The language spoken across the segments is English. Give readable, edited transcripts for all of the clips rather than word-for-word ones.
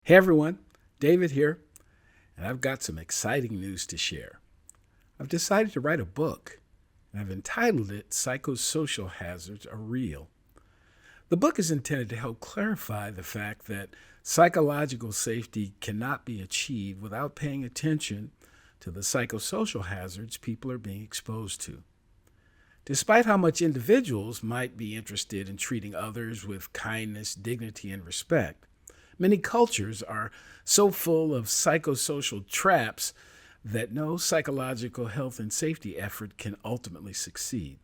Hey everyone, David here, and I've got some exciting news to share. I've decided to write a book, and I've entitled it Psychosocial Hazards Are Real. The book is intended to help clarify the fact that psychological safety cannot be achieved without paying attention to the psychosocial hazards people are being exposed to. Despite how much individuals might be interested in treating others with kindness, dignity, and respect, many cultures are so full of psychosocial traps that no psychological health and safety effort can ultimately succeed.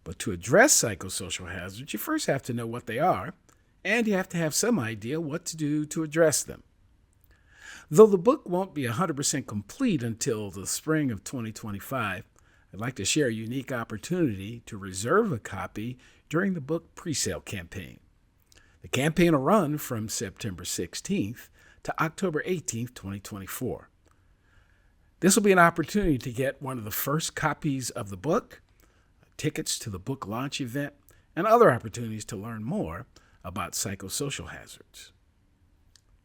But to address psychosocial hazards, you first have to know what they are, and you have to have some idea what to do to address them. Though the book won't be 100% complete until the spring of 2025, I'd like to share a unique opportunity to reserve a copy during the book presale campaign. The campaign will run from September 16th to October 18th, 2024. This will be an opportunity to get one of the first copies of the book, tickets to the book launch event, and other opportunities to learn more about psychosocial hazards.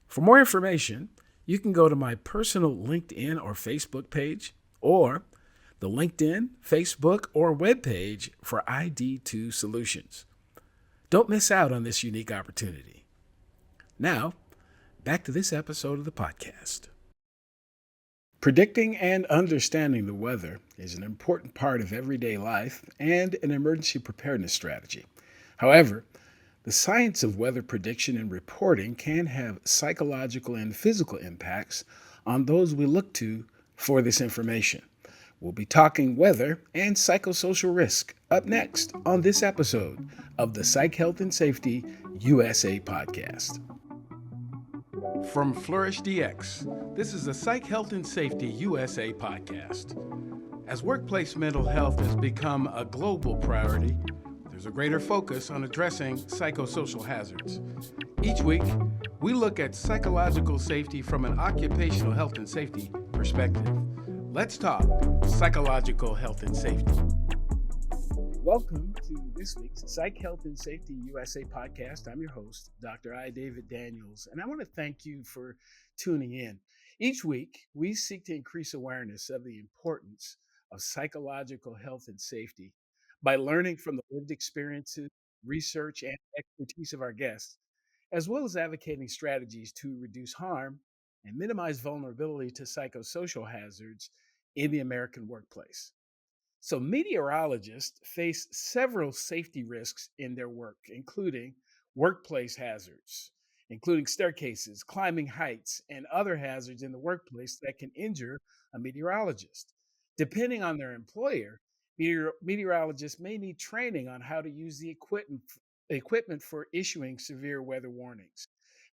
For more information, you can go to my personal LinkedIn or Facebook page, or the LinkedIn, Facebook, or webpage for ID2 Solutions. Don't miss out on this unique opportunity. Now, back to this episode of the podcast. Predicting and understanding the weather is an important part of everyday life and an emergency preparedness strategy. However, the science of weather prediction and reporting can have psychological and physical impacts on those we look to for this information. We'll be talking weather and psychosocial risk up next on this episode of the Psych Health and Safety USA podcast. From Flourish DX, this is the Psych Health and Safety USA podcast. As workplace mental health has become a global priority, there's a greater focus on addressing psychosocial hazards. Each week, we look at psychological safety from an occupational health and safety perspective. Let's talk psychological health and safety. Welcome to this week's Psych Health and Safety USA podcast. I'm your host, Dr. I. David Daniels, and I want to thank you for tuning in. Each week, we seek to increase awareness of the importance of psychological health and safety by learning from the lived experiences, research, and expertise of our guests, as well as advocating strategies to reduce harm and minimize vulnerability to psychosocial hazards in the American workplace. So, meteorologists face several safety risks in their work, including workplace hazards, including staircases, climbing heights, and other hazards in the workplace that can injure a meteorologist. Depending on their employer, meteorologists may need training on how to use the equipment for issuing severe weather warnings.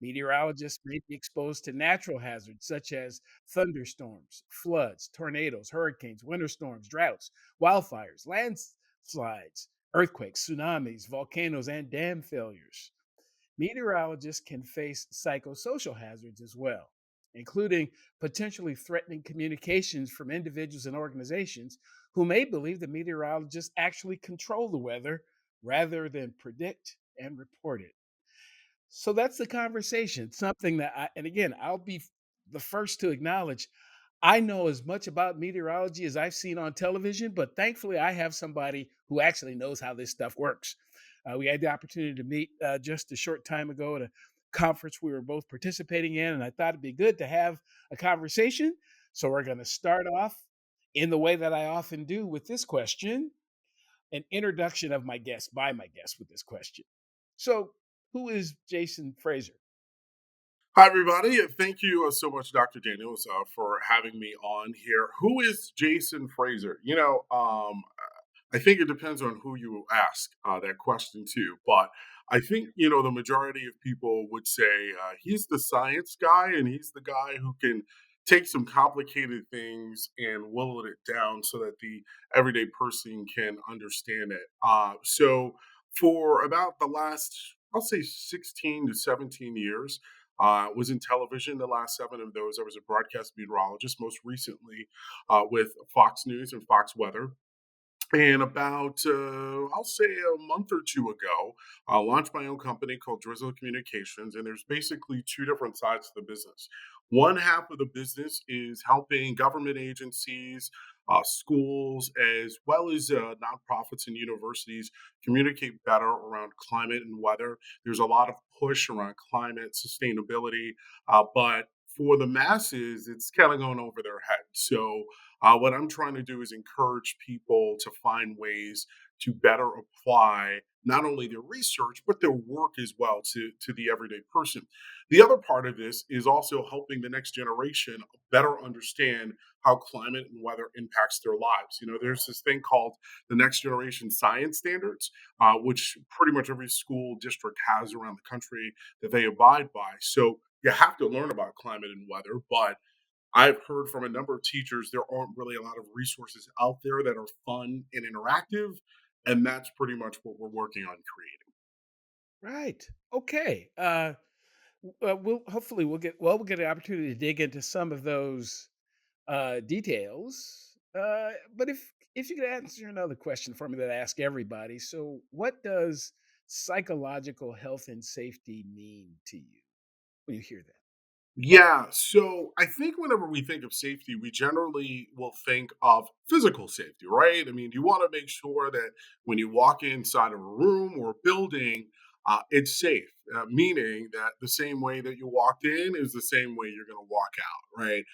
Meteorologists may be exposed to natural hazards such as thunderstorms, floods, tornadoes, hurricanes, winter storms, droughts, wildfires, landslides, earthquakes, tsunamis, volcanoes, and dam failures. Meteorologists can face psychosocial hazards as well, including potentially threatening communications from individuals and organizations who may believe that meteorologists actually control the weather rather than predict and report it. So that's the conversation. Something that and again, I'll be the first to acknowledge I know as much about meteorology as I've seen on television, but thankfully I have somebody who actually knows how this stuff works. We had the opportunity to meet just a short time ago at a conference we were both participating in, and I thought it'd be good to have a conversation. So we're going to start off in the way that I often do with this question, an introduction of my guest by my guest with this question. So, who is Jason Frazer? Hi, everybody. Thank you so much, Dr. Daniels, for having me on here. Who is Jason Frazer? I think it depends on who you ask that question to. But I think, the majority of people would say he's the science guy and he's the guy who can take some complicated things and whittle it down so that the everyday person can understand it. So for about the last, I'll say 16 to 17 years, was in television. The last 7 of those, I was a broadcast meteorologist, most recently with Fox News and Fox Weather. And about, I'll say a month or two ago, I launched my own company called Drizzle Communications. And there's basically two different sides to the business. One half of the business is helping government agencies, schools, as well as nonprofits and universities communicate better around climate and weather. There's a lot of push around climate sustainability, but for the masses, it's kind of going over their heads. So, what I'm trying to do is encourage people to find ways to better apply not only their research but their work as well to the everyday person. The other part of this is also helping the next generation better understand how climate and weather impacts their lives. There's this thing called the next generation science standards, which pretty much every school district has around the country that they abide by. So you have to learn about climate and weather, but I've heard from a number of teachers there aren't really a lot of resources out there that are fun and interactive, and that's pretty much what we're working on creating. Right. Okay. We'll hopefully we'll get an opportunity to dig into some of those details. But if you could answer another question for me that I ask everybody, so what does psychological health and safety mean to you when you hear that? Yeah, so I think whenever we think of safety, we generally will think of physical safety, right? I mean, you want to make sure that when you walk inside of a room or a building, it's safe, meaning that the same way that you walked in is the same way you're going to walk out, right?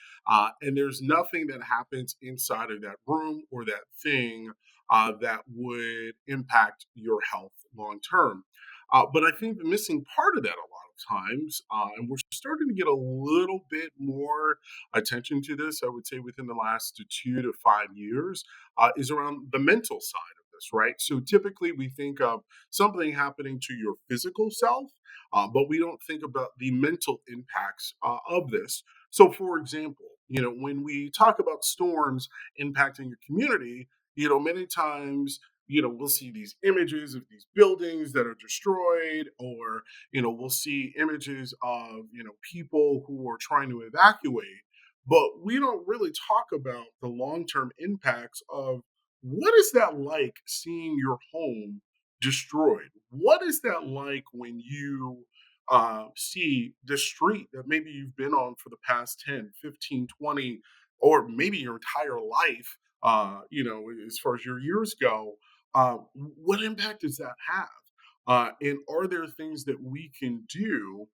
And there's nothing that happens inside of that room or that thing that would impact your health long term. But I think the missing part of that a lot of times, and we're starting to get a little bit more attention to this, I would say within the last 2 to 5 years, is around the mental side of this, right? So typically we think of something happening to your physical self, but we don't think about the mental impacts of this. So, for example, when we talk about storms impacting your community, many times we'll see these images of these buildings that are destroyed, or, we'll see images of, people who are trying to evacuate. But we don't really talk about the long term impacts of what is that like seeing your home destroyed? What is that like when you see the street that maybe you've been on for the past 10, 15, 20, or maybe your entire life, as far as your years go, what impact does that have? And are there things that we can do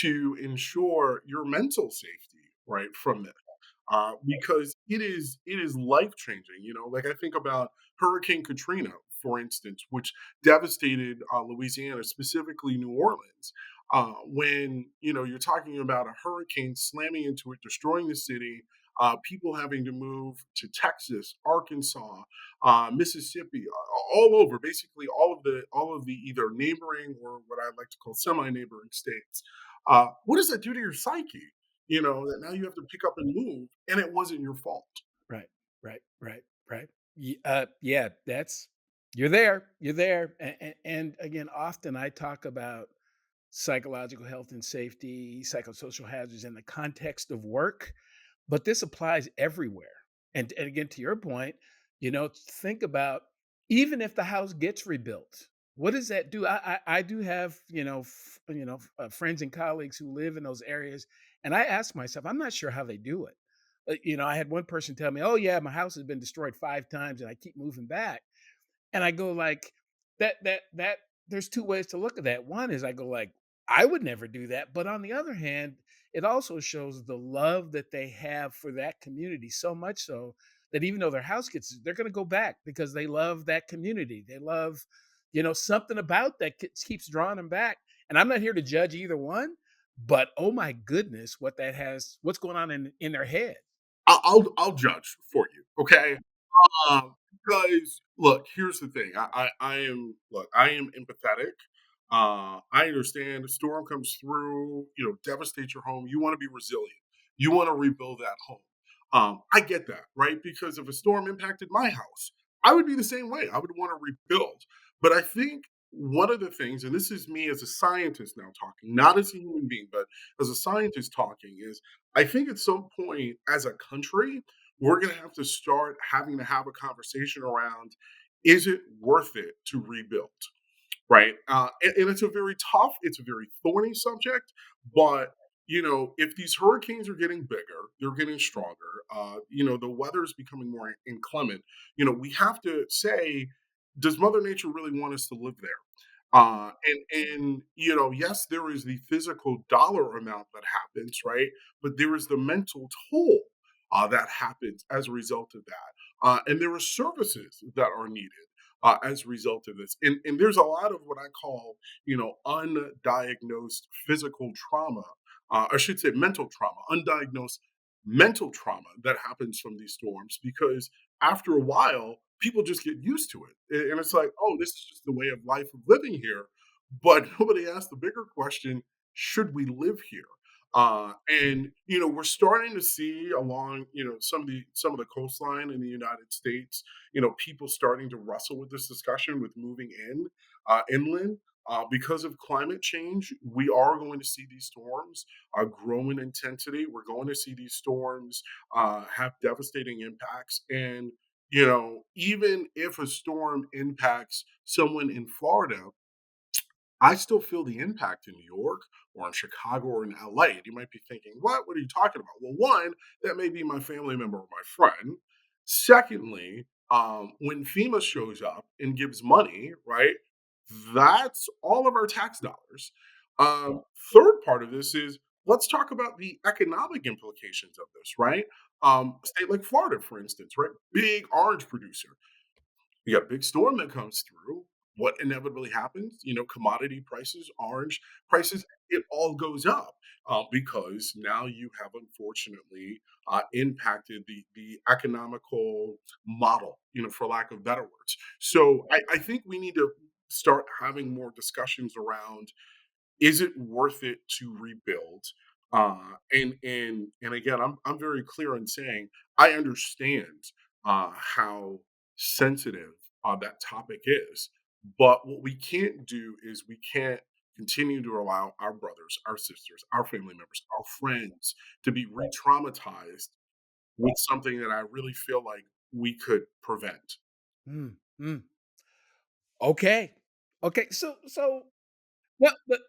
to ensure your mental safety, right, from this? Because it is life changing. Like I think about Hurricane Katrina, for instance, which devastated Louisiana, specifically New Orleans. When you're talking about a hurricane slamming into it, destroying the city, people having to move to Texas, Arkansas, Mississippi, all over, basically all of the either neighboring or what I like to call semi-neighboring states. What does that do to your psyche? That now you have to pick up and move, and it wasn't your fault. Right, right. Yeah, that's you're there, and again, often I talk about psychological health and safety, psychosocial hazards in the context of work, but this applies everywhere. And again, to your point, think about even if the house gets rebuilt, what does that do? I do have friends and colleagues who live in those areas, and I ask myself, I'm not sure how they do it. I had one person tell me, "Oh yeah, my house has been destroyed 5 times, and I keep moving back." And I go like, that there's 2 ways to look at that. One is I go like, I would never do that. But on the other hand, it also shows the love that they have for that community, so much so that even though their house gets, they're going to go back because they love that community. They love, something about that keeps drawing them back. And I'm not here to judge either one, but oh my goodness, what's going on in their head. I'll judge for you, okay? Because look, here's the thing. I am empathetic. I understand a storm comes through, devastate your home. You want to be resilient. You want to rebuild that home. I get that, right? Because if a storm impacted my house, I would be the same way. I would want to rebuild. But I think one of the things, and this is me as a scientist now talking, not as a human being, but as a scientist talking, is I think at some point as a country, we're going to have to start having to have a conversation around, Is it worth it to rebuild? Right? And it's a very tough, it's a very thorny subject, but if these hurricanes are getting bigger, they're getting stronger. The weather is becoming more inclement. We have to say, does Mother Nature really want us to live there? And yes, there is the physical dollar amount that happens, right? But there is the mental toll that happens as a result of that, and there are services that are needed as a result of this. And there's a lot of what I call, undiagnosed physical trauma. I should say mental trauma, undiagnosed mental trauma that happens from these storms because after a while, people just get used to it. And it's like, oh, this is just the way of life of living here. But nobody asked the bigger question, should we live here? And we're starting to see along, some of the coastline in the United States, people starting to wrestle with this discussion with moving inland. Because of climate change, we are going to see these storms grow in intensity. We're going to see these storms have devastating impacts. And, even if a storm impacts someone in Florida, I still feel the impact in New York or in Chicago or in LA. And you might be thinking, what? What are you talking about? Well, one, that may be my family member or my friend. Secondly, when FEMA shows up and gives money, right, that's all of our tax dollars. Third part of this is let's talk about the economic implications of this, right? A state like Florida, for instance, right? Big orange producer, you got a big storm that comes through. What inevitably happens? Commodity prices, orange prices, it all goes up because now you have unfortunately impacted the economical model, for lack of better words. So I think we need to start having more discussions around, is it worth it to rebuild? And again, I'm very clear in saying I understand how sensitive that topic is, but what we can't do is we can't continue to allow our brothers, our sisters, our family members, our friends to be re-traumatized with something that I really feel like we could prevent. Mm, mm. Okay. Okay. So well, but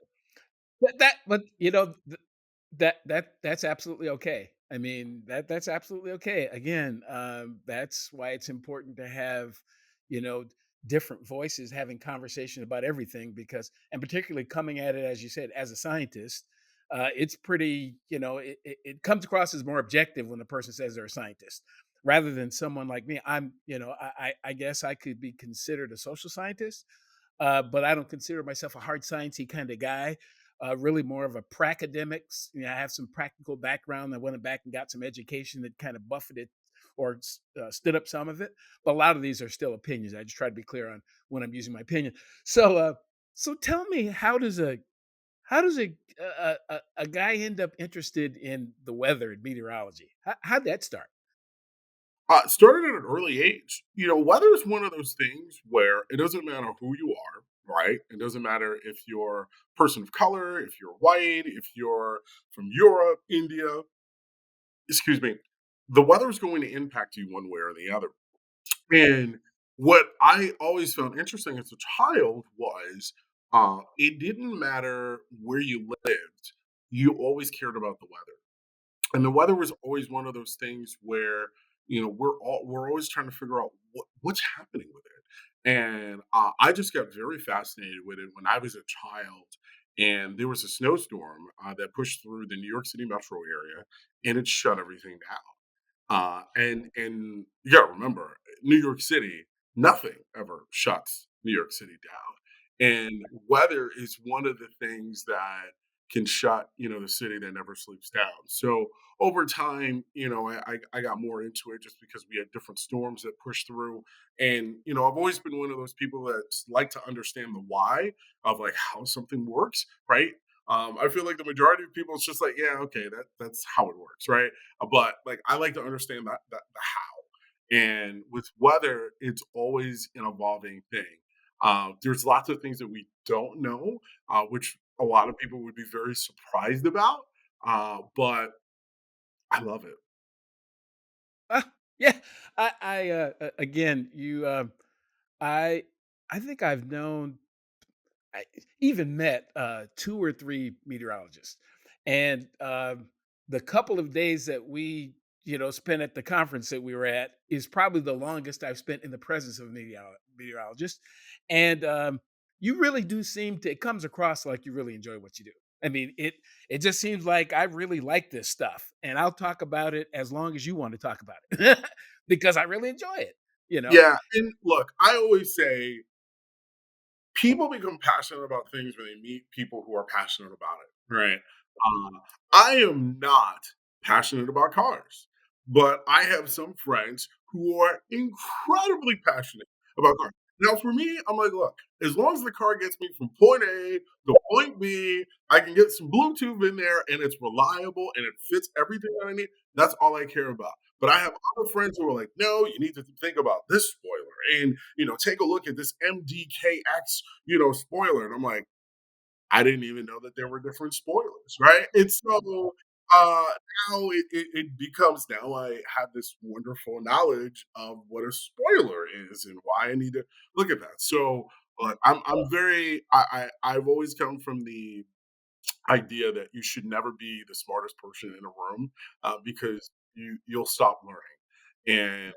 that's absolutely okay. I mean, that's absolutely okay. Again, that's why it's important to have, you know, different voices having conversation about everything because, and particularly coming at it, as you said, as a scientist, it's pretty, it comes across as more objective when the person says they're a scientist rather than someone like me. I guess I could be considered a social scientist, but I don't consider myself a hard sciencey kind of guy. Really more of a pracademics. I have some practical background. I went back and got some education that kind of buffeted or stood up some of it. But a lot of these are still opinions. I just try to be clear on when I'm using my opinion. So tell me, how does a guy end up interested in the weather and meteorology? How'd that start? Started at an early age. Weather is one of those things where it doesn't matter who you are, right? It doesn't matter if you're a person of color, if you're white, if you're from Europe, India, excuse me. The weather is going to impact you one way or the other. And what I always found interesting as a child was it didn't matter where you lived, you always cared about the weather. And the weather was always one of those things where we're always trying to figure out what's happening with it. And I just got very fascinated with it when I was a child. And there was a snowstorm that pushed through the New York City metro area, and it shut everything down. And you gotta remember, New York City, nothing ever shuts New York City down. And weather is one of the things that can shut, the city that never sleeps down. So over time, I got more into it just because we had different storms that pushed through. And, I've always been one of those people that's like to understand the why of like how something works, right? I feel like the majority of people, it's just like, yeah, okay, that's how it works, right? But like I like to understand that the how. And with weather, it's always an evolving thing. There's lots of things that we don't know, which a lot of people would be very surprised about. But I love it. Yeah, again, you. I I think I've known I even met 2 or 3 meteorologists, and, the couple of days that we, spent at the conference that we were at is probably the longest I've spent in the presence of a meteorologist, and, you really do seem to it comes across like you really enjoy what you do. I mean, it just seems like I really like this stuff, and I'll talk about it as long as you want to talk about it because I really enjoy it, you know? Yeah, and look, I always say people become passionate about things when they meet people who are passionate about it, right? I am not passionate about cars, but I have some friends who are incredibly passionate about cars. Now, for me, I'm like, look, as long as the car gets me from point A to point B, I can get some Bluetooth in there and it's reliable and it fits everything that I need. That's all I care about. But I have other friends who are like, no, you need to think about this spoiler and, take a look at this MDKX, spoiler. And I'm like, I didn't even know that there were different spoilers, right? And so uh, now it becomes now I have this wonderful knowledge of what a spoiler is and why I need to look at that. So I'm very I've always come from the idea that you should never be the smartest person in a room because you'll stop learning. And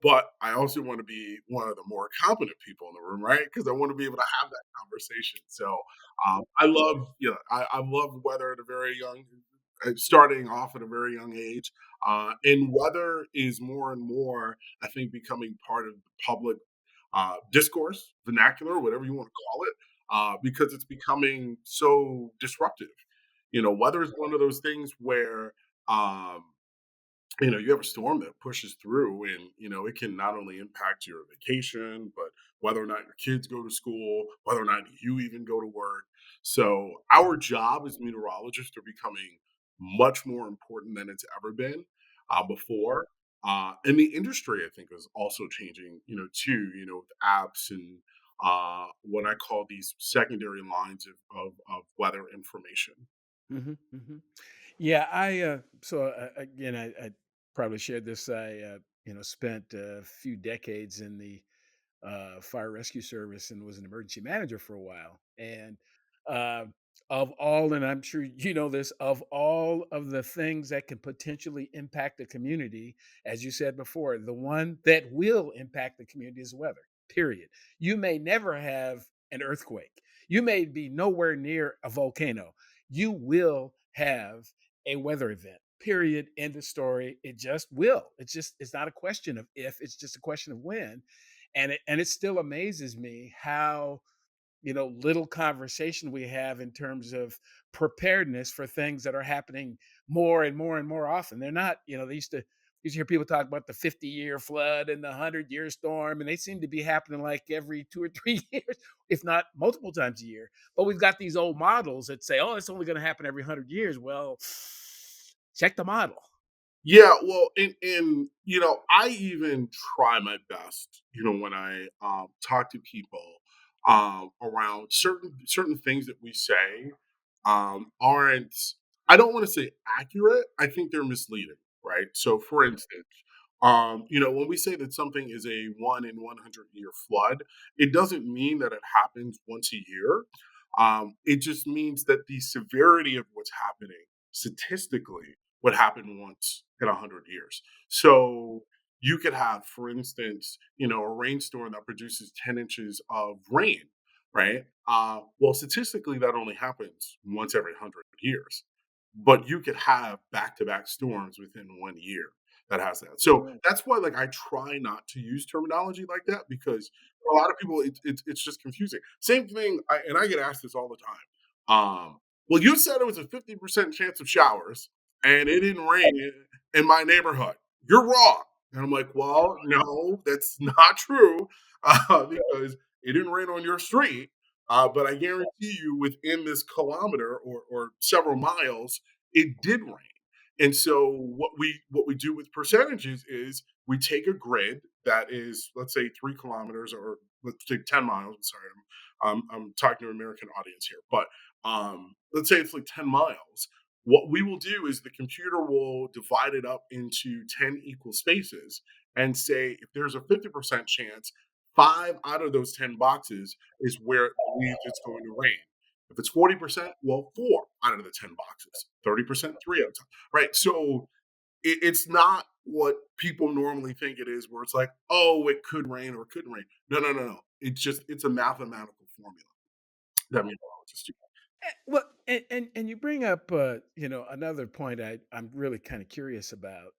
but I also want to be one of the more competent people in the room, right? Because I want to be able to have that conversation. So I love, I love weather at a very young, starting off at a very young age, and weather is more and more, I think, becoming part of the public discourse, vernacular, whatever you want to call it, because it's becoming so disruptive. Weather is one of those things where um, you have a storm that pushes through and, it can not only impact your vacation, but whether or not your kids go to school, whether or not you even go to work. So our job as meteorologists are becoming much more important than it's ever been before. And the industry, I think, is also changing, too, with apps and what I call these secondary lines of weather information. Mhm, mhm. Yeah, again, I probably shared this. Spent a few decades in the fire rescue service and was an emergency manager for a while. And uh, of all, and I'm sure you know this, of all of the things that can potentially impact the community, as you said before, the one that will impact the community is weather. Period. You may never have an earthquake. You may be nowhere near a volcano. You will have a weather event. Period. End of story. It just will. It's not a question of if, it's just a question of when. And it still amazes me how little conversation we have in terms of preparedness for things that are happening more and more and more often. They're not, they used to hear people talk about the 50-year flood and the 100-year storm, and they seem to be happening like every 2 or 3 years, if not multiple times a year. But we've got these old models that say, oh, it's only going to happen every 100 years. Well, check the model. Yeah, well, and I even try my best, when I talk to people around certain things that we say aren't. I don't want to say accurate. I think they're misleading, right? So, for instance, when we say that something is a 1 in 100 year flood, it doesn't mean that it happens once a year. It just means that the severity of what's happening statistically would happen once in 100 years. So you could have, for instance, a rainstorm that produces 10 inches of rain, right? Well, statistically, that only happens once every 100 years. But you could have back-to-back storms within 1 year that has that. So Right. that's why, like, I try not to use terminology like that because for a lot of people, it's just confusing. Same thing, and I get asked this all the time. Well, you said it was a 50% chance of showers, and it didn't rain in my neighborhood. You're wrong. And I'm like, well, no, that's not true because it didn't rain on your street. But I guarantee you, within this kilometer or several miles, it did rain. And so what we do with percentages is we take a grid that is, let's say, 3 kilometers, or let's say 10 miles. I'm sorry, I'm talking to an American audience here, but let's say it's like 10 miles. What we will do is the computer will divide it up into 10 equal spaces and say if there's a 50% chance, 5 out of those 10 boxes is where it believes it's going to rain. If it's 40%, well, 4 out of the 10 boxes, 30%, 3 out of 10, right? So it's not what people normally think it is, where it's like, oh, it could rain or it couldn't rain. No, no, no, no. It's a mathematical formula that meteorologists do. Well, and you bring up, another point I'm really kind of curious about.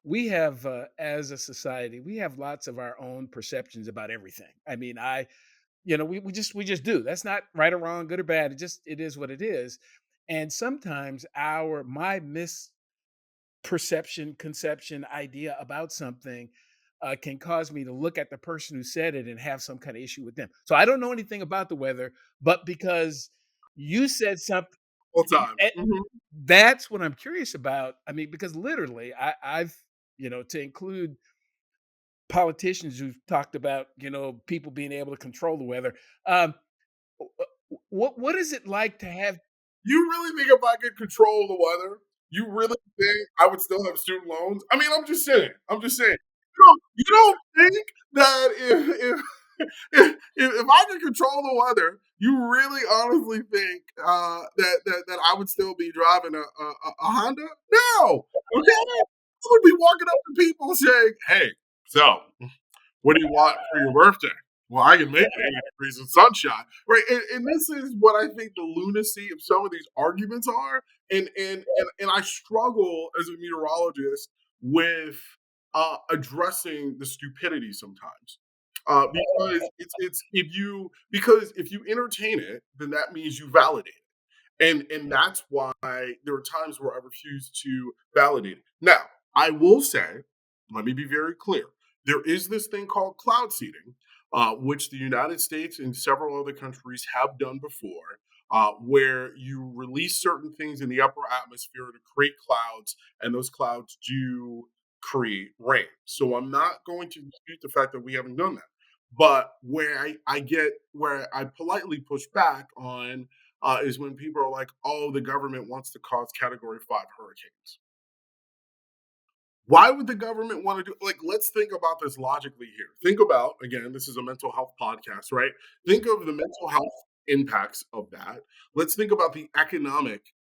We have, as a society, we have lots of our own perceptions about everything. I mean, we just do. That's not right or wrong, good or bad. It is what it is. And sometimes my misperception, conception, idea about something can cause me to look at the person who said it and have some kind of issue with them. So I don't know anything about the weather, but because you said something, All time. Mhm. that's what I'm curious about. I mean, because literally, I've to include politicians who've talked about people being able to control the weather. Um, what is it like to have? You really think if I could control the weather, you really think I would still have student loans? I mean, I'm just saying. I'm just saying. You don't think that if I could control the weather, you really honestly think that I would still be driving a Honda? No. Okay. I would be walking up to people saying, "Hey, so what do you want for your birthday?" Well, I can make it 80 degrees of sunshine, right? And this is what I think the lunacy of some of these arguments are, and I struggle as a meteorologist with addressing the stupidity sometimes. Because it's if you entertain it, then that means you validate it, and that's why there are times where I refuse to validate it. Now, I will say, let me be very clear. There is this thing called cloud seeding, which the United States and several other countries have done before, where you release certain things in the upper atmosphere to create clouds, and those clouds do create rain. So I'm not going to dispute the fact that we haven't done that. But where I politely push back on is when people are like, "Oh, the government wants to cause Category 5 hurricanes." Why would the government want to do, like, let's think about this logically here. Think about, again, this is a mental health podcast, right? Think of the mental health impacts of that. Let's think about the economic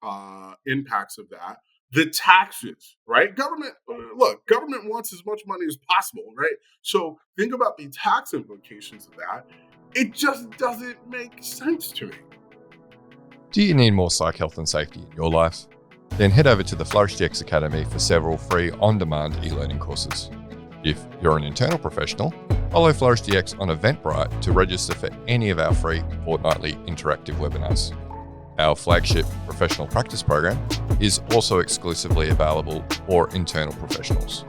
impacts of that. The taxes, right? Government wants as much money as possible, right? So think about the tax implications of that. It just doesn't make sense to me. Do you need more psych health and safety in your life? Then head over to the FlourishDX Academy for several free on-demand e-learning courses. If you're an internal professional, follow FlourishDX on Eventbrite to register for any of our free fortnightly interactive webinars. Our flagship professional practice program is also exclusively available for internal professionals.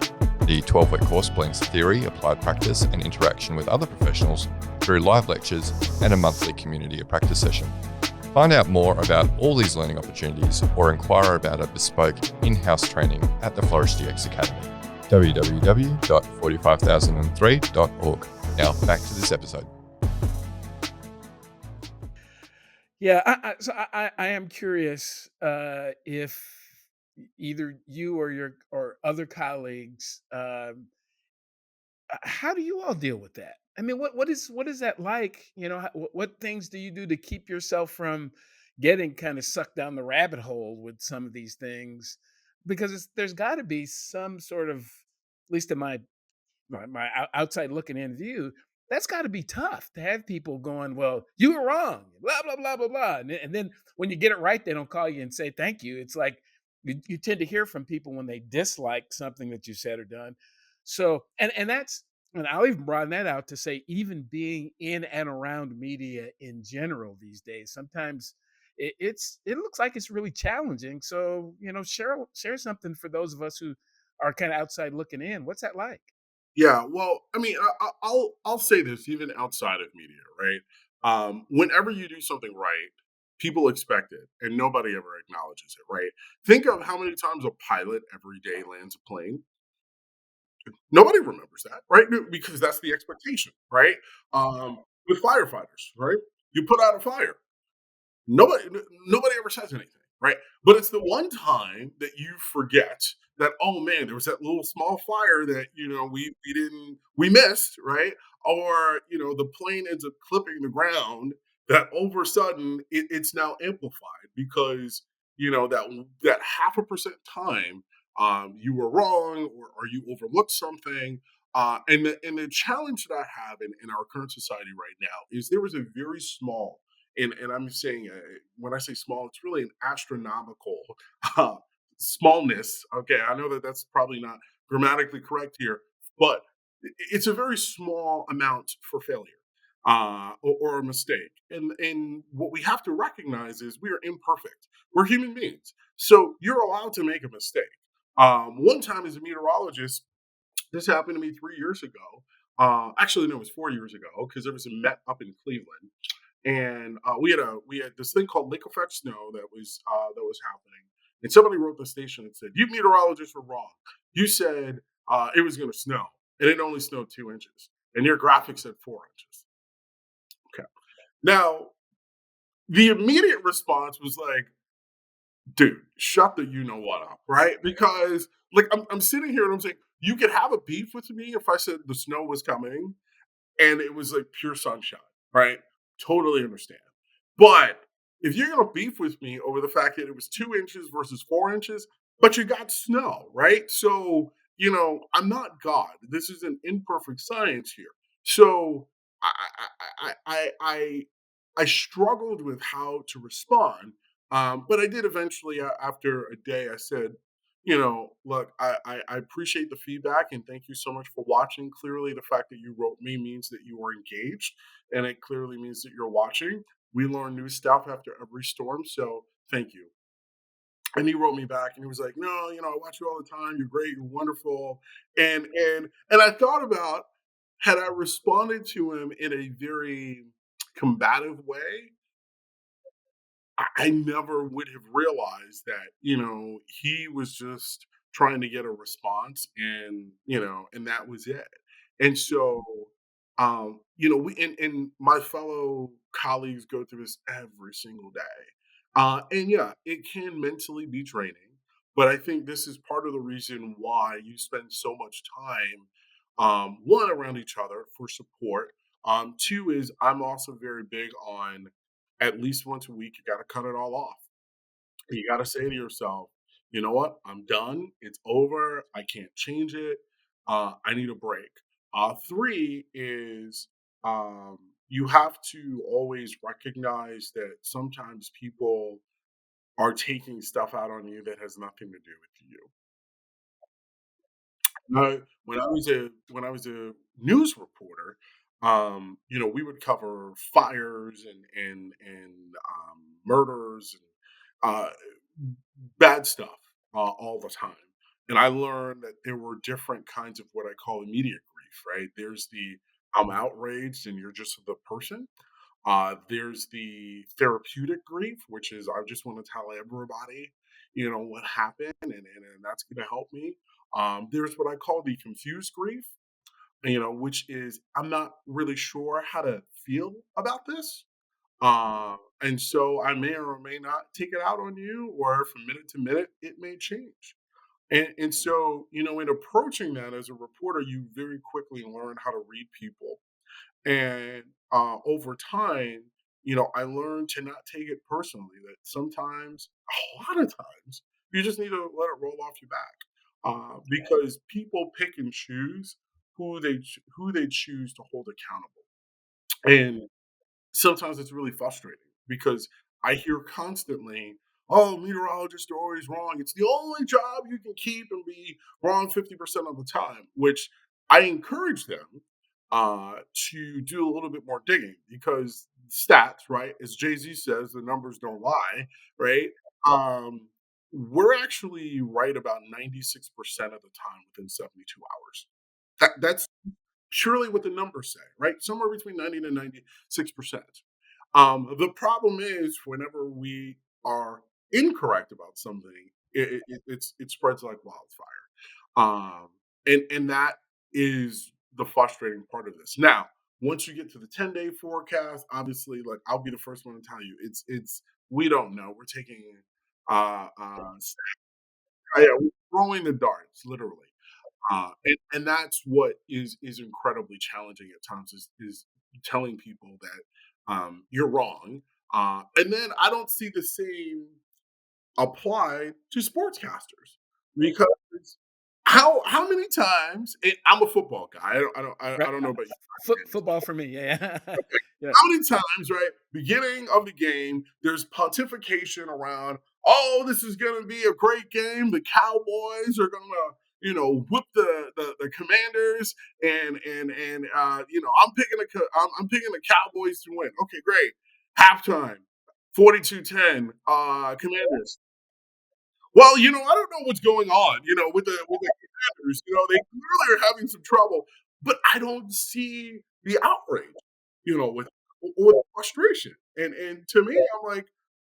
The 12-week course blends theory, applied practice, and interaction with other professionals through live lectures and a monthly community of practice session. Find out more about all these learning opportunities or inquire about a bespoke in-house training at the FlourishDX Academy. www.45003.org. Now back to this episode. Yeah, I am curious if either you or other colleagues, how do you all deal with that? I mean, what is that like? What things do you do to keep yourself from getting kind of sucked down the rabbit hole with some of these things? Because there's got to be some sort of, at least in my outside looking in view, that's got to be tough to have people going, well, you were wrong, blah blah blah blah blah, and then when you get it right, they don't call you and say thank you. It's like you tend to hear from people when they dislike something that you said or done. So and I'll even broaden that out to say even being in and around media in general these days, sometimes it looks like it's really challenging. So share something for those of us who are kind of outside looking in. What's that like? Yeah, well, I mean, I'll say this even outside of media, right? Whenever you do something right, people expect it, and nobody ever acknowledges it, right? Think of how many times a pilot every day lands a plane. Nobody remembers that, right? Because that's the expectation, right? With firefighters, right? You put out a fire. Nobody ever says anything, right? But it's the one time that you forget that, oh man, there was that little small fire that we missed, right? or the plane ends up clipping the ground, that over a sudden it's now amplified because that half a percent time you were wrong, or you overlooked something. And the challenge that I have in our current society right now is there is a very small, and I'm saying, when I say small, it's really an astronomical uh, smallness. Okay, I know that that's probably not grammatically correct here, but it's a very small amount for failure, or a mistake. And what we have to recognize is we are imperfect. We're human beings, so you're allowed to make a mistake. One time as a meteorologist, this happened to me 3 years ago. Actually, no, it was 4 years ago because there was a Met up in Cleveland, and we had this thing called lake effect snow that was happening. And somebody wrote the station and said, "You meteorologists were wrong. You said it was going to snow, and it only snowed 2 inches, and your graphic said 4 inches." Okay. Now, the immediate response was like, "Dude, shut the you know what up," right? Because like I'm sitting here and I'm saying, you could have a beef with me if I said the snow was coming and it was like pure sunshine, right? Totally understand. But if you're gonna beef with me over the fact that it was 2 inches versus 4 inches, but you got snow, right? So, I'm not God. This is an imperfect science here. So I I I I I, I struggled with how to respond. But I did eventually, after a day, I said, look, I appreciate the feedback and thank you so much for watching. Clearly, the fact that you wrote me means that you are engaged, and it clearly means that you're watching. We learn new stuff after every storm, so thank you. And he wrote me back and he was like, "No, I watch you all the time. You're great. You're wonderful." And I thought about, had I responded to him in a very combative way, I never would have realized that, he was just trying to get a response, and that was it. And so, and my fellow colleagues go through this every single day. And yeah, it can mentally be draining, but I think this is part of the reason why you spend so much time, one, around each other for support. Two is I'm also very big on, at least once a week, you got to cut it all off. You got to say to yourself, you know what? I'm done. It's over. I can't change it. I need a break. Three is, you have to always recognize that sometimes people are taking stuff out on you that has nothing to do with you. When I was a news reporter, we would cover fires and murders and bad stuff all the time. And I learned that there were different kinds of what I call immediate grief. Right? There's the I'm outraged, and you're just the person. There's the therapeutic grief, which is I just want to tell everybody, what happened, and that's going to help me. There's what I call the confused grief, which is I'm not really sure how to feel about this. And so I may or may not take it out on you, or from minute to minute, it may change. And so, in approaching that as a reporter, you very quickly learn how to read people. And over time, I learned to not take it personally. That sometimes, a lot of times, you just need to let it roll off your back, because people pick and choose who they choose to hold accountable. And sometimes it's really frustrating because I hear constantly, "Oh, meteorologists are always wrong. It's the only job you can keep and be wrong 50% of the time," which I encourage them to do a little bit more digging because stats, right? As Jay Z says, the numbers don't lie, right? Um, we're actually right about 96% of the time within 72 hours. That's surely what the numbers say, right? Somewhere between 90 to 96%. The problem is whenever we are incorrect about something, it spreads like wildfire. And that is the frustrating part of this. Now, once you get to the 10-day forecast, obviously, like I'll be the first one to tell you, it's we don't know. We're taking uh, uh, yeah, we're throwing the darts, literally. And that's what is incredibly challenging at times is telling people that you're wrong. And then I don't see the same apply to sportscasters because how many times I'm a football guy. Right. I don't know about you. Football for me. Yeah. Yeah. How many times, right? Beginning of the game, there's pontification around, oh, this is going to be a great game. The Cowboys are going to, whip the Commanders, and I'm picking the Cowboys to win. Okay, great. Halftime, 42-10, Commanders. Well, I don't know what's going on, with the Commanders. They clearly are having some trouble, but I don't see the outrage, with or the frustration. And to me, I'm like,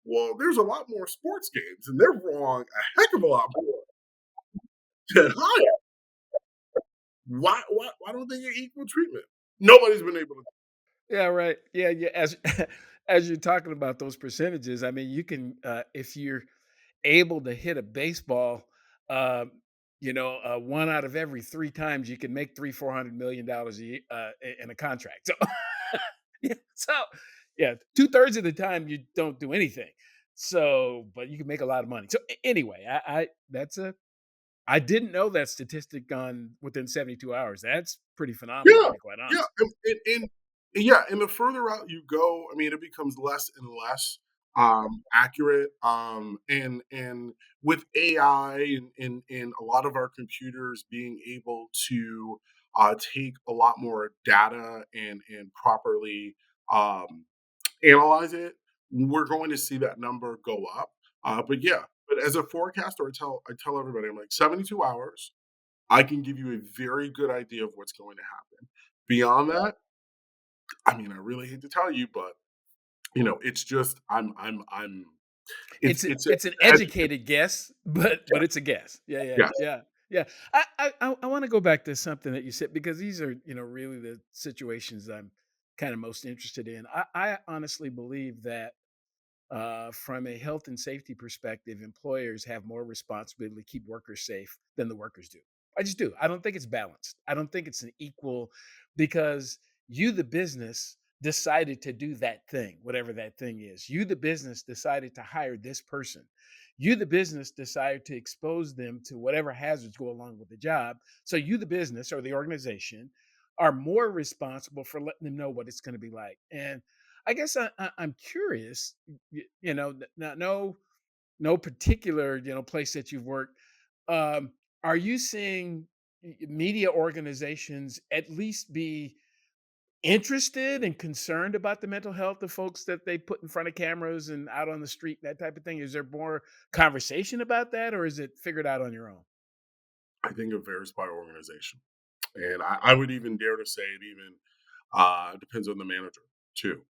well, there's a lot more sports games, and they're wrong a heck of a lot more than I am. Why don't they get equal treatment? Nobody's been able to. Yeah, right. Yeah, yeah. As as you're talking about those percentages, I mean, you can if you're able to hit a baseball, um, one out of every three times, you can make $300-400 million in a contract. So, yeah, so yeah, 2/3 of the time you don't do anything. So, but you can make a lot of money. So anyway, I didn't know that statistic on within 72 hours. That's pretty phenomenal, Yeah, to be quite yeah, honest. yeah, and the further out you go, I mean, it becomes less and less accurate. And with AI and a lot of our computers being able to take a lot more data and properly um, analyze it, we're going to see that number go up. But yeah, but as a forecaster, I tell everybody, I'm like 72 hours. I can give you a very good idea of what's going to happen. Beyond that, I mean, I really hate to tell you, but it's just it's It's an educated guess, but it's a guess. Yeah, yeah, yes, yeah, yeah. I want to go back to something that you said because these are really the situations I'm kind of most interested in. I honestly believe that from a health and safety perspective, employers have more responsibility to keep workers safe than the workers do. I just do. I don't think it's balanced. I don't think it's an equal because you, the business, decided to do that thing, whatever that thing is. You, the business, decided to hire this person. You, the business, decided to expose them to whatever hazards go along with the job. So you, the business or the organization, are more responsible for letting them know what it's going to be like. And I guess I'm curious, no particular, place that you've worked. Um, are you seeing media organizations at least be interested and concerned about the mental health of folks that they put in front of cameras and out on the street, that type of thing? Is there more conversation about that, or is it figured out on your own? I think it varies by organization, and I would even dare to say it even depends on the manager too,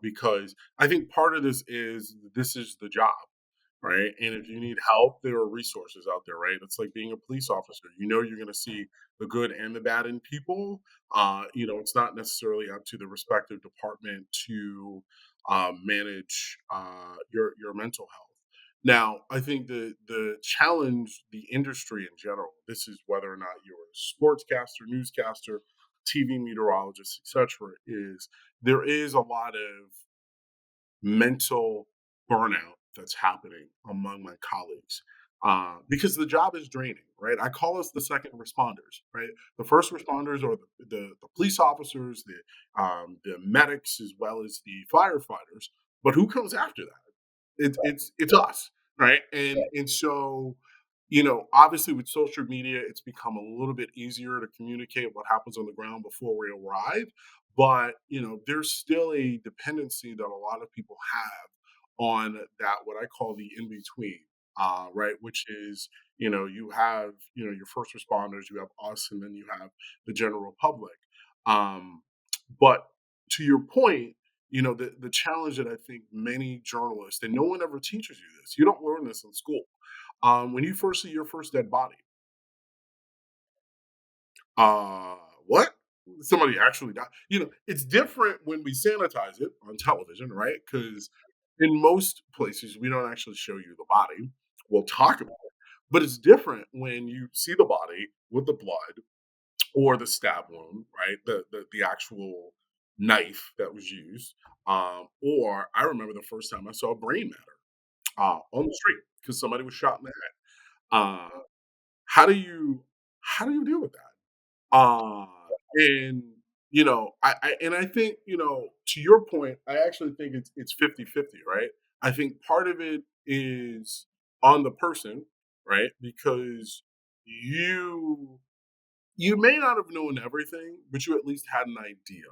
because I think part of this is the job. Right? And if you need help, there are resources out there, right? It's like being a police officer. You're going to see the good and the bad in people. It's not necessarily up to the respective department to manage your mental health. Now, I think the challenge, the industry in general, this is whether or not you're a sportscaster, newscaster, TV meteorologist, etc., is there is a lot of mental burnout that's happening among my colleagues because the job is draining, right? I call us the second responders, right? The first responders are the police officers, the medics, as well as the firefighters. But who comes after that? It's us, right? And so obviously with social media, it's become a little bit easier to communicate what happens on the ground before we arrive. But there's still a dependency that a lot of people have on that what I call the in between, right? Which is you have your first responders, you have us, and then you have the general public. But to your point, the challenge that I think many journalists and no one ever teaches you this. You don't learn this in school. When you first see your first dead body, uh, what? Somebody actually died. It's different when we sanitize it on television, right? Because in most places we don't actually show you the body. We'll talk about it, but it's different when you see the body with the blood or the stab wound, right? The actual knife that was used. Or I remember the first time I saw brain matter on the street because somebody was shot in the head. Uh, how do you deal with that? And I think, to your point, I actually think it's 50-50, right? I think part of it is on the person, right? Because you you may not have known everything, but you at least had an idea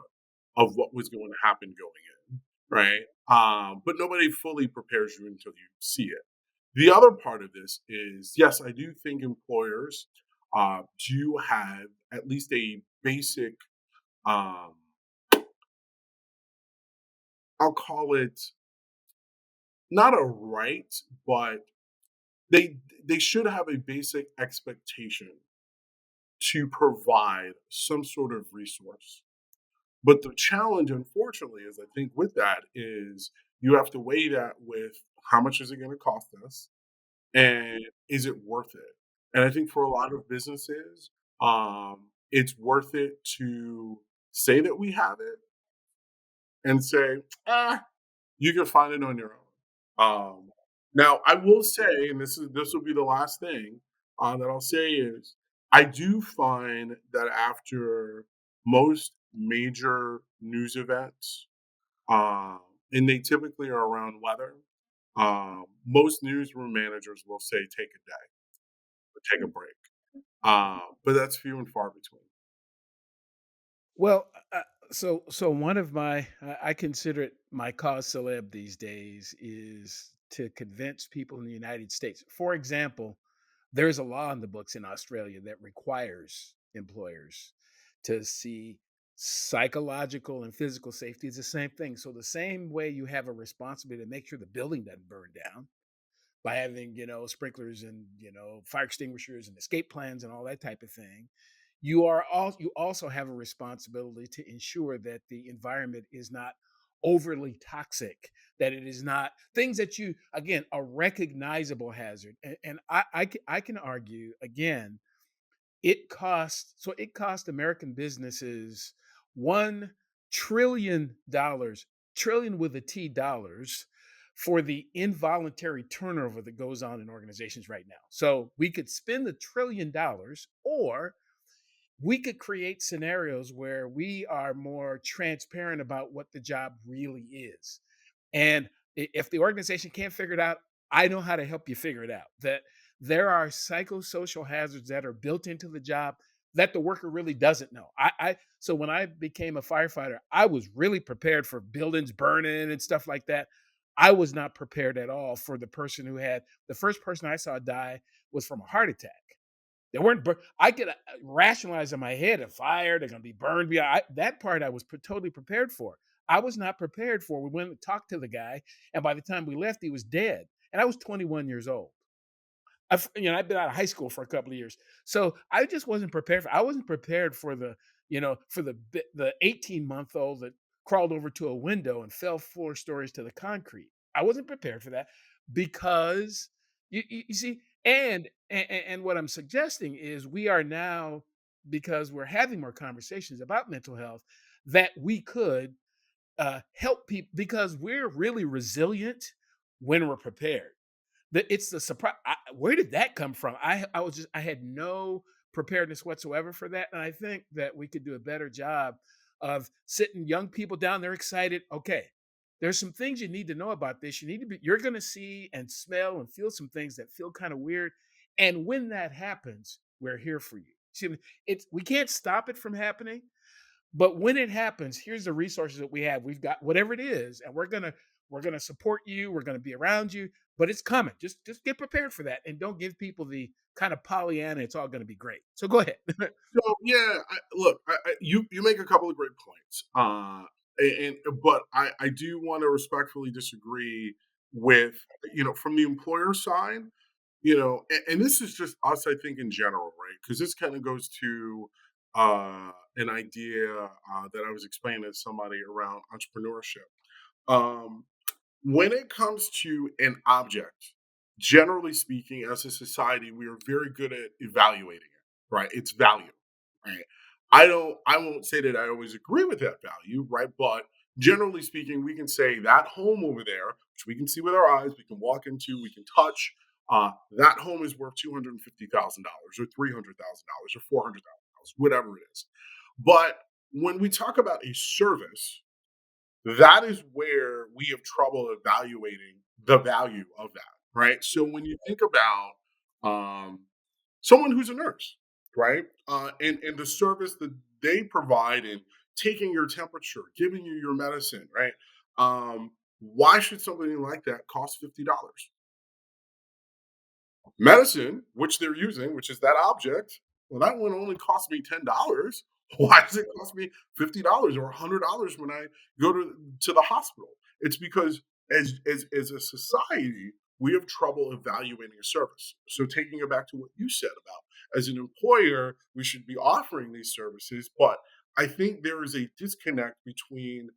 of what was going to happen going in, right? But nobody fully prepares you until you see it. The other part of this is, yes, I do think employers do have at least a basic, um, I'll call it not a right, but they they should have a basic expectation to provide some sort of resource. But the challenge, unfortunately, is I think with that is you have to weigh that with how much is it going to cost us and is it worth it? And I think for a lot of businesses, it's worth it to say that we have it and say, you can find it on your own. Now, I will say, and this will be the last thing that I'll say is, I do find that after most major news events, um, and they typically are around weather, most newsroom managers will say, "Take a day, or take a break," but that's few and far between. Well, so one of my I consider it my cause celeb these days is to convince people in the United States. For example, there's a law in the books in Australia that requires employers to see psychological and physical safety is the same thing. So the same way you have a responsibility to make sure the building doesn't burn down by having, sprinklers and, fire extinguishers and escape plans and all that type of thing, you also have a responsibility to ensure that the environment is not overly toxic, that it is not things that you again a recognizable hazard. And I can argue again, it cost American businesses $1 trillion, trillion with a T dollars, for the involuntary turnover that goes on in organizations right now. So we could spend the $1 trillion, or we could create scenarios where we are more transparent about what the job really is. And if the organization can't figure it out, I know how to help you figure it out. That there are psychosocial hazards that are built into the job that the worker really doesn't know. So when I became a firefighter, I was really prepared for buildings burning and stuff like that. I was not prepared at all for the first person I saw die was from a heart attack. They weren't. I could rationalize in my head a fire. They're going to be burned. That part I was totally prepared for. I was not prepared for. We went and talked to the guy, and by the time we left, he was dead. And I was 21 years old. I've been out of high school for a couple of years, so I just wasn't prepared for. I wasn't prepared for the 18-month-old that crawled over to a window and fell 4 stories to the concrete. I wasn't prepared for that because you see, and what I'm suggesting is we are now, because we're having more conversations about mental health, that we could help people because we're really resilient when we're prepared. It's the surprise. Where did that come from? I had no preparedness whatsoever for that, and I think that we could do a better job of sitting young people down. They're excited. Okay, there's some things you need to know about this. You're going to see and smell and feel some things that feel kind of weird, and when that happens, we're here for you. See, we can't stop it from happening, but when it happens, here's the resources that we have. We've got whatever it is, and we're gonna support you. We're gonna be around you, but it's coming. Just get prepared for that, and don't give people the kind of Pollyanna. It's all gonna be great. So go ahead. So yeah, look, you make a couple of great points, but I do want to respectfully disagree with from the employer side, and this is just us, I think, in general, right? Because this kind of goes to an idea that I was explaining to somebody around entrepreneurship. Um, when it comes to an object, generally speaking, as a society, we are very good at evaluating it. right? It's value, right? I won't say that I always agree with that value, right? But generally speaking, we can say that home over there, which we can see with our eyes, we can walk into, we can touch, that home is worth $250,000 or $300,000 or $400,000, whatever it is. But when we talk about a service, that is where we have trouble evaluating the value of that, right? So when you think about someone who's a nurse, right, and the service that they provide in taking your temperature, giving you your medicine, right? Why should something like that cost $50? Medicine, which they're using, which is that object, well, that one only cost me $10. Why does it cost me $50 or $100 when I go to the hospital? It's because as a society, we have trouble evaluating a service. So taking it back to what you said about as an employer, we should be offering these services, but I think there is a disconnect between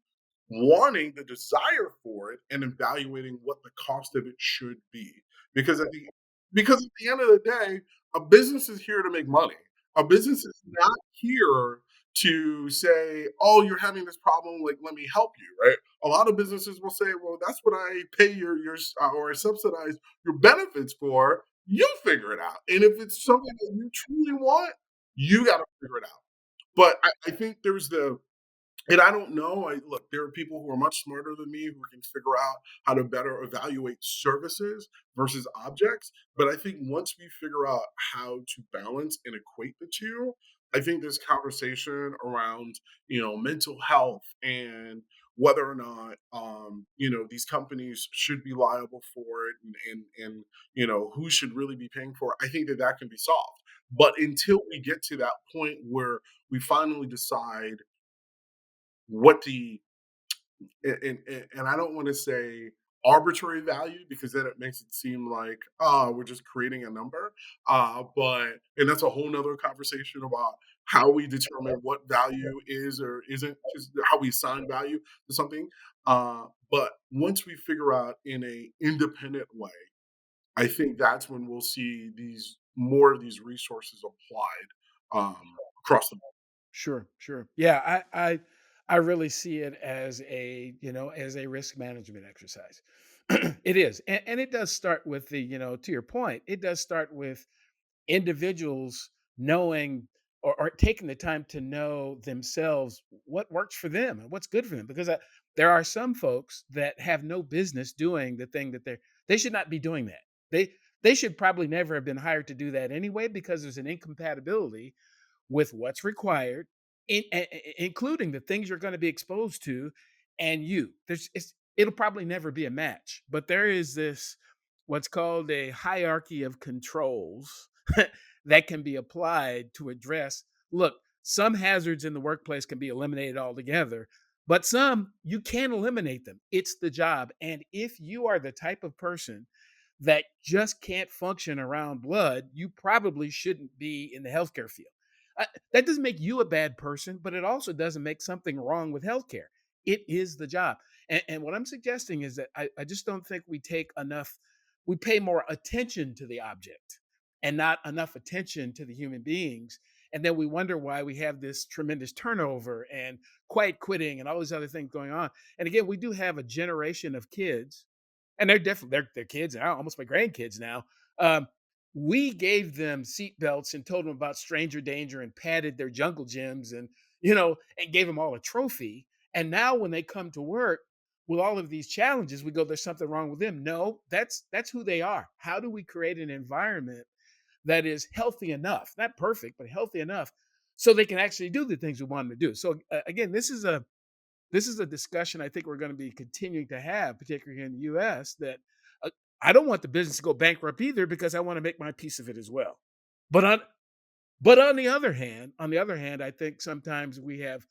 wanting the desire for it and evaluating what the cost of it should be. Because at the because at the end of the day, a business is here to make money. A business is not here to say, "Oh, you're having this problem, like let me help you." Right? A lot of businesses will say, "Well, that's what I pay or I subsidize your benefits for. You figure it out." And if it's something that you truly want, you got to figure it out. But I think there's the and I don't know. Look, there are people who are much smarter than me who can figure out how to better evaluate services versus objects. But I think once we figure out how to balance and equate the two, I think this conversation around mental health and whether or not these companies should be liable for it and who should really be paying for it, I think that that can be solved. But until we get to that point where we finally decide what the and I don't want to say arbitrary value because then it makes it seem like we're just creating a number. But and that's a whole nother conversation about how we determine what value is or isn't, just how we assign value to something. But once we figure out in a independent way, I think that's when we'll see these more of these resources applied across the board. Sure, sure. Yeah, I really see it as a, as a risk management exercise. It is. And it does start with the, to your point, it does start with individuals knowing or taking the time to know themselves what works for them and what's good for them because there are some folks that have no business doing the thing that they should not be doing that. They should probably never have been hired to do that anyway because there's an incompatibility with what's required, including the things you're going to be exposed to, and you. It'll probably never be a match, but there is this what's called a hierarchy of controls that can be applied to address. Look, some hazards in the workplace can be eliminated altogether, but some you can't eliminate them. It's the job, and if you are the type of person that just can't function around blood, you probably shouldn't be in the healthcare field. That doesn't make you a bad person, but it also doesn't make something wrong with healthcare. It is the job. And what I'm suggesting is that I just don't think we pay more attention to the object and not enough attention to the human beings. And then we wonder why we have this tremendous turnover and quiet quitting and all these other things going on. And again, we do have a generation of kids, and they're different. They're kids now, almost my grandkids now. Um, we gave them seatbelts and told them about stranger danger and padded their jungle gyms and and gave them all a trophy. And now when they come to work with all of these challenges, we go, "There's something wrong with them." No, that's who they are. How do we create an environment that is healthy enough, not perfect, but healthy enough, so they can actually do the things we want them to do? So again, this is a discussion I think we're going to be continuing to have, particularly in the U.S. That uh, I don't want the business to go bankrupt either because I want to make my piece of it as well. But on the other hand, I think sometimes we have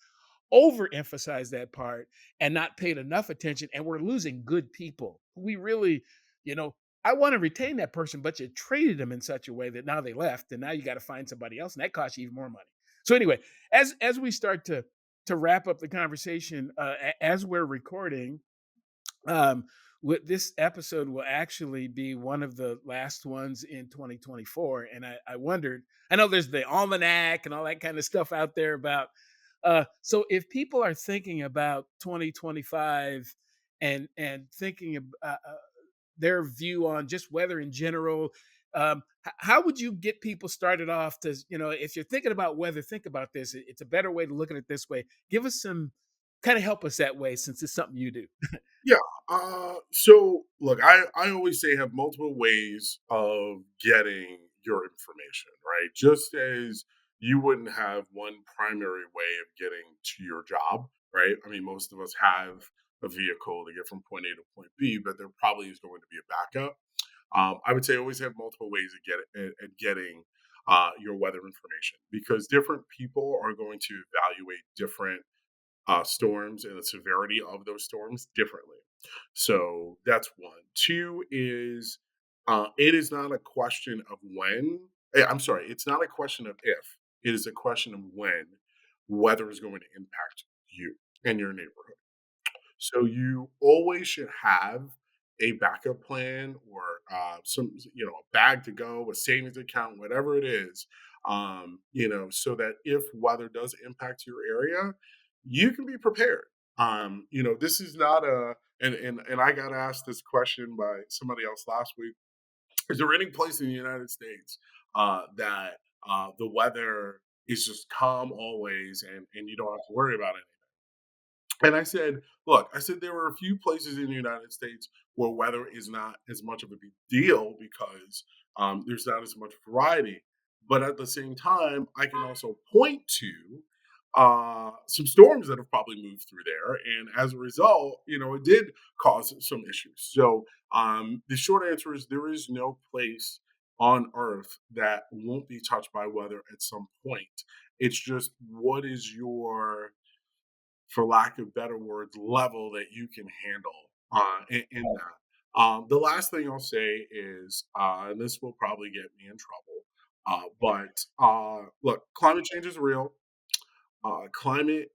overemphasized that part and not paid enough attention, and we're losing good people. We really, you know, I want to retain that person, but you treated them in such a way that now they left, and now you got to find somebody else, and that costs you even more money. So anyway, as we start to wrap up the conversation, as we're recording, um, this episode will actually be one of the last ones in 2024. And I wondered, I know there's the almanac and all that kind of stuff out there about, so if people are thinking about 2025 and thinking their view on just weather in general, how would you get people started off to, if you're thinking about weather, think about this. It's a better way to look at it this way. Give us some, kind of help us that way, since it's something you do. Yeah. So look, I always say have multiple ways of getting your information, right? Just as you wouldn't have one primary way of getting to your job, right? I mean, most of us have a vehicle to get from point A to point B, but there probably is going to be a backup. I would say always have multiple ways of getting your weather information, because different people are going to evaluate different storms and the severity of those storms differently. So that's one. Two is it is not a question of when. I'm sorry, it's not a question of if. It is a question of when weather is going to impact you and your neighborhood. So you always should have a backup plan, or a bag to go, a savings account, whatever it is, so that if weather does impact your area, you can be prepared. This is not and I got asked this question by somebody else last week. Is there any place in the United States that the weather is just calm always, and you don't have to worry about it? And I said, look, I said there are a few places in the United States where weather is not as much of a big deal, because there's not as much variety. But at the same time, I can also point to some storms that have probably moved through there. And as a result, it did cause some issues. So the short answer is there is no place on earth that won't be touched by weather at some point. It's just, what is your, for lack of better words, level that you can handle in that. The last thing I'll say is, and this will probably get me in trouble, but look, climate change is real. Climate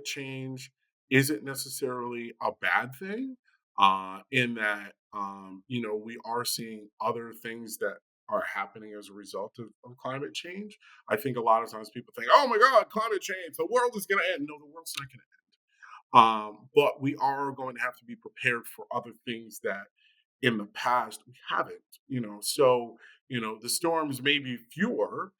change isn't necessarily a bad thing, in that we are seeing other things that are happening as a result of climate change. I think a lot of times people think, oh my god, climate change, the world is going to end. No, the world's not going to end. But we are going to have to be prepared for other things that in the past we haven't. So the storms may be fewer,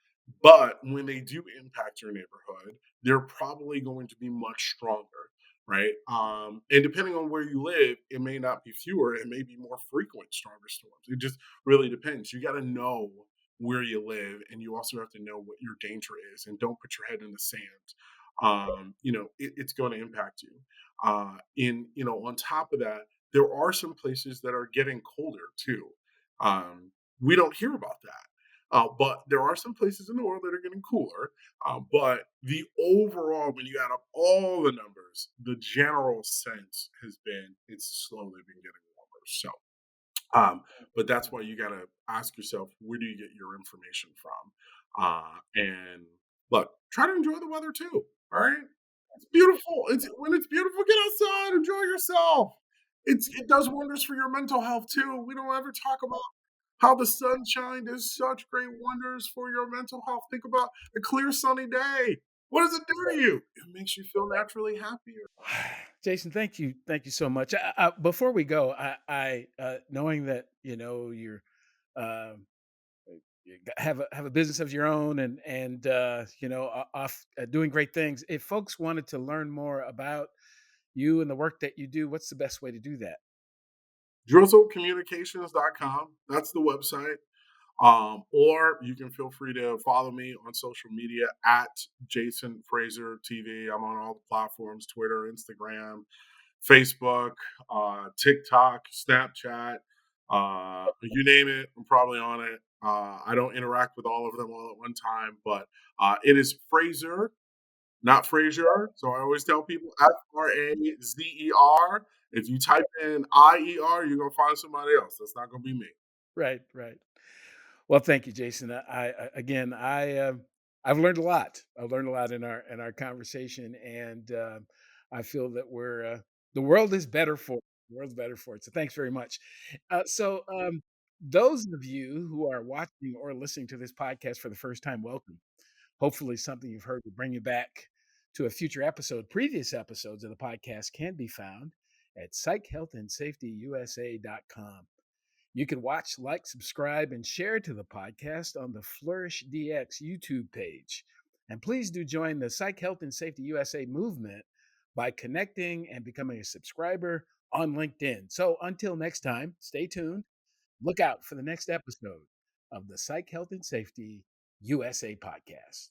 but when they do impact your neighborhood, they're probably going to be much stronger, right? And depending on where you live, it may not be fewer, it may be more frequent stronger storms. It just really depends. You got to know where you live, and you also have to know what your danger is, and don't put your head in the sand. It's going to impact you. On top of that, there are some places that are getting colder too. We don't hear about that. But there are some places in the world that are getting cooler. But the overall, when you add up all the numbers, the general sense has been it's slowly been getting warmer. So, but that's why you got to ask yourself, where do you get your information from? And look, try to enjoy the weather too. All right, it's beautiful. It's when it's beautiful, get outside, enjoy yourself. It does wonders for your mental health too. We don't ever talk about how the sunshine does such great wonders for your mental health. Think about a clear sunny day. What does it do to you? It makes you feel naturally happier. Jason, thank you so much. Before we go, knowing that you're uh, have a business of your own, and off doing great things. If folks wanted to learn more about you and the work that you do, what's the best way to do that? DrizzleCommunications.com. That's the website. Or you can feel free to follow me on social media at Jason Frazer TV. I'm on all the platforms: Twitter, Instagram, Facebook, TikTok, Snapchat. You name it, I'm probably on it. I don't interact with all of them all at one time, but it is Frazer, not Frazier. So I always tell people Frazer. If you type in IER, you're gonna find somebody else. That's not gonna be me. Right, right. Well, thank you, Jason. Again, I've learned a lot. I've learned a lot in our conversation, and I feel that the world is better for The world's better for it. So thanks very much. Those of you who are watching or listening to this podcast for the first time, welcome. Hopefully, something you've heard will bring you back to a future episode. Previous episodes of the podcast can be found at psychealthandsafetyusa.com. You can watch, like, subscribe, and share to the podcast on the Flourish DX YouTube page. And please do join the Psych Health and Safety USA movement by connecting and becoming a subscriber on LinkedIn. So until next time, stay tuned. Look out for the next episode of the Psych Health and Safety USA podcast.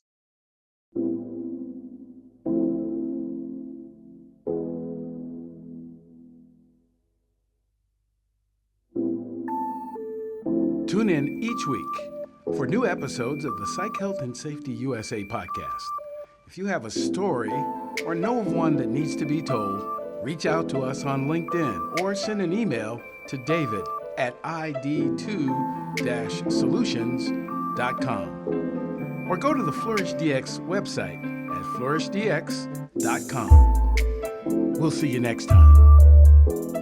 Tune in each week for new episodes of the Psych Health and Safety USA podcast. If you have a story or know of one that needs to be told, reach out to us on LinkedIn or send an email to david@id2-solutions.com or go to the Flourish DX website at flourishdx.com. We'll see you next time.